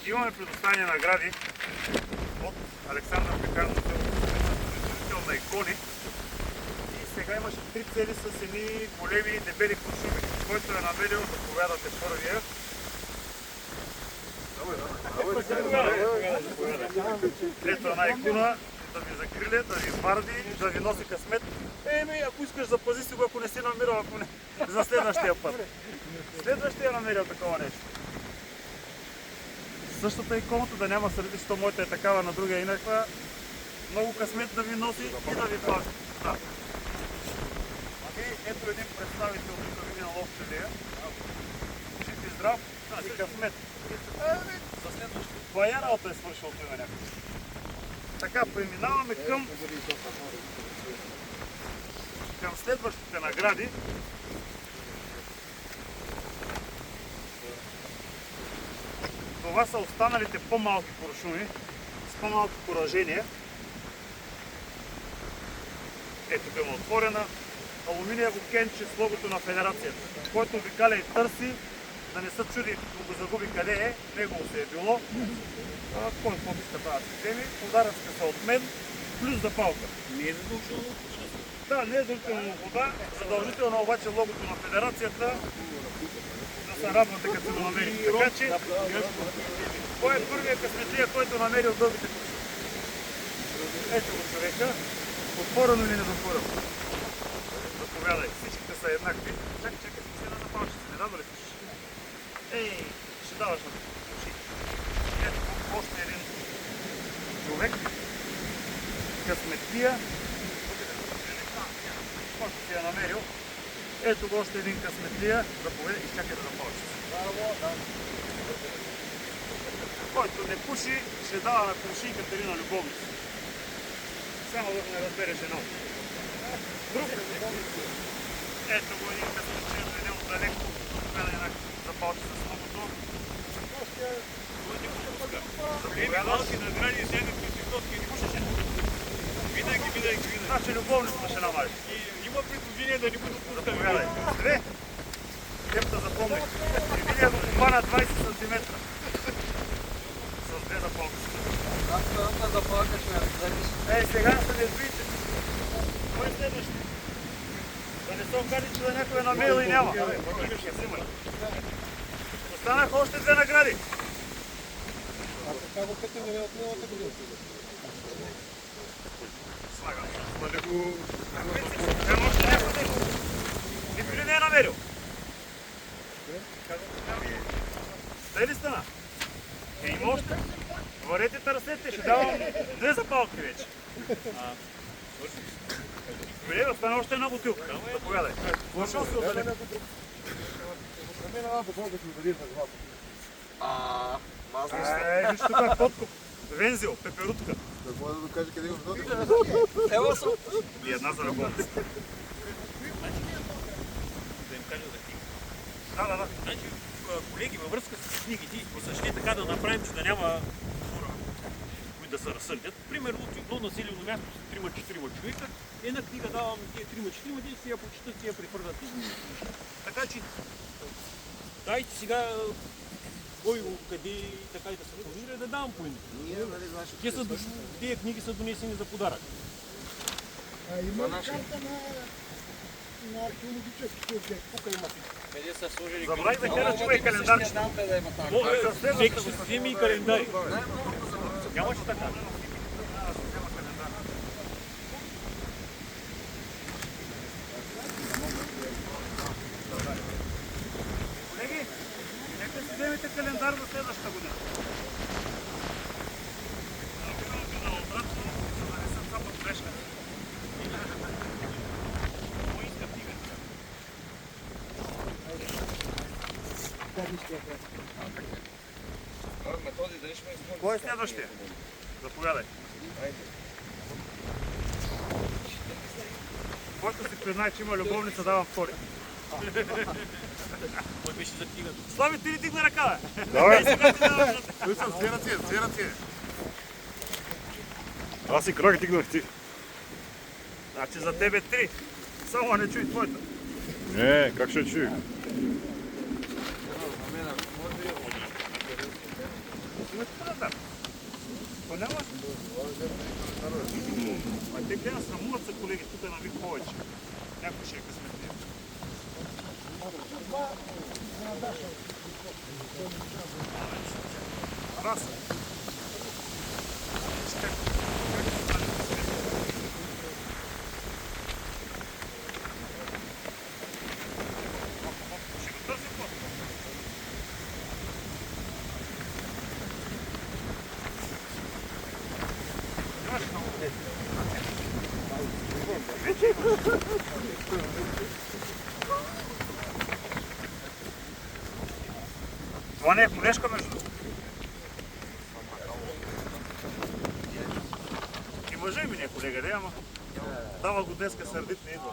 Имаме предоставени награди от Александър Пеканов, производител на икони. И сега имаше 3 цели с едни големи дебели куршуми. Който е намерил, заповядате първия. Ето една икона, да ви закриле, да ви варди, да ви носи късмет. Ако искаш запази си го, ако не си намирал, ако не, за следващия път. Следващия е намерил такова нещо. Същата иконата да няма среди, защото моята е такава, на другия инаква. Много късмет да ви носи и да ви пази. Да. И ето един представител, който ви на ловчелия. Жив и здрав и късмет. За следващия. Бая работа е свършил той на някакъв. Така, преминаваме към следващите награди. Това са останалите по-малки куршуми с по-малки поражения. Ето тук има отворена алуминиево кенче с логото на федерацията. Който обикаля и търси, да не се чуди, да го загуби къде е, негово се е било. Кой иска това да си вземе, подаръцка са от мен, плюс запалка. Не е задължително? Да, не е задължително вода, задължително обаче логото на федерацията. Да се радвате като се го намерите. Така че, кой е първият късметлия, който намерил дългите куршуми? Ето го човека, отворено или недотворено? Заповядай, всичките са еднакви. Чакай, си една запалчица, не дава ли слушаш? Ще даваш на уши. Ето още един човек, късметлия, който си е намерил. Ето го още един късметлия, заповедай, изчакай да запалчица. Който не пуши, ще дава на Круши и Катерина любовница. Само да не разбереш едно. Друг. Ето го един късметлия, дойде отдалеко, заповедай на запалчица с логото. Малки награди и всякакви свитовки не пушеше. Винаги. Значи любовницата ще намажи. Има предположение да не го допускаме. Заповядай. Две. Темта запомних. Привидия го попана 20 см. С две запалки. Аз запалка ще ме вземеш. Сега се не сбийте. Кой е следващи? Да не се окаже, че да някой е намерил и няма. Останаха още 2 награди. Така го питам от миналата година. Слагам. Слагам го. Няма още някой. Никой ли не е намерил? Дай ли стана? Има още. Варете търсете, ще давам 2 запалки вече. Добре, остана още една бутилка. Заповядай. Слушал се отдалеко. Виж тук подкуп. Вензел, пеперутка. Да може да докаже къде го вноди. Ева съм. И една за любовница. Да им кажа за книги. Да. Значи, колеги, във връзка с книгите, посъщи така да направим, че да няма хора, които да се разсърдят. Примерно, от едно населено място с 3-4 човека, една книга давам тия 3-4, те си я прочитат, си я прехвърлят. Така че, дайте сега кой къде така и да се формира, да давам по едно. Тия книги са донесени за подарък. Има карта на археологически обект. Тук има. Къде са сложили Забравих да кажа, че е календарче. Всеки ще си вземе и календари. Нямаше така. Колеги, нека си вземете календар за следващата година. Обратно, за да не съм само грешка. Кой е следващия? Заповядай. Който си признае, че има любовница, давам втори. Кой беше за книгата? Слави, ти ли дигна ръка, бе? Давай. Той съм две ръце. Аз и крак дигнах ти. Значи за тебе 3. Само не чуй твоята. Не, как ще чуй? Те гледа срамуват се колеги, тук е на вид повече. Някой ще е късметлив. Раса. Ще го търсим после. Имаш много дете. Вече имаш. Това не е колешка между другото. И мъжа ми не е колега, да, ама дава го днеска сърдит, не идва.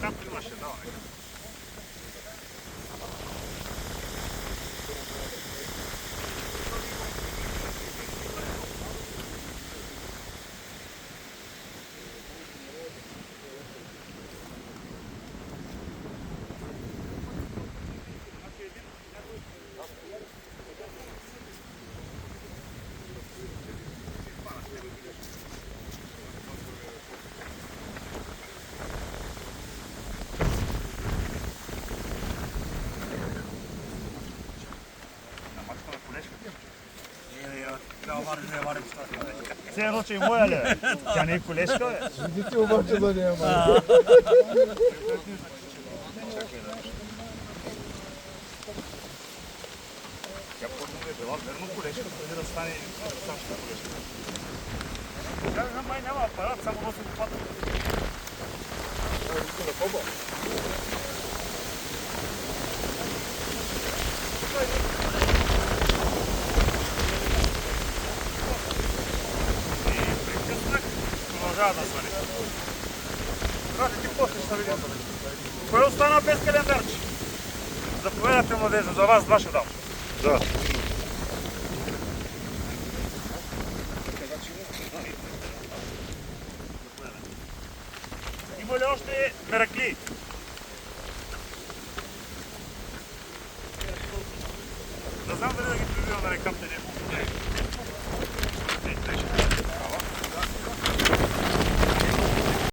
Както имаше, да, нека. Все едно, че и моя ли е? Тя не е колешка, бе? Видите обаче да няма. Тя първо е била верно колешка, преди да стане красавчета колешка. Тя май няма апарат, само носи лопата. Продължава да свали. Брате, ти после ще видим. Кой остана без календарче? Заповядайте, младежа, за вас два ще дам. Да.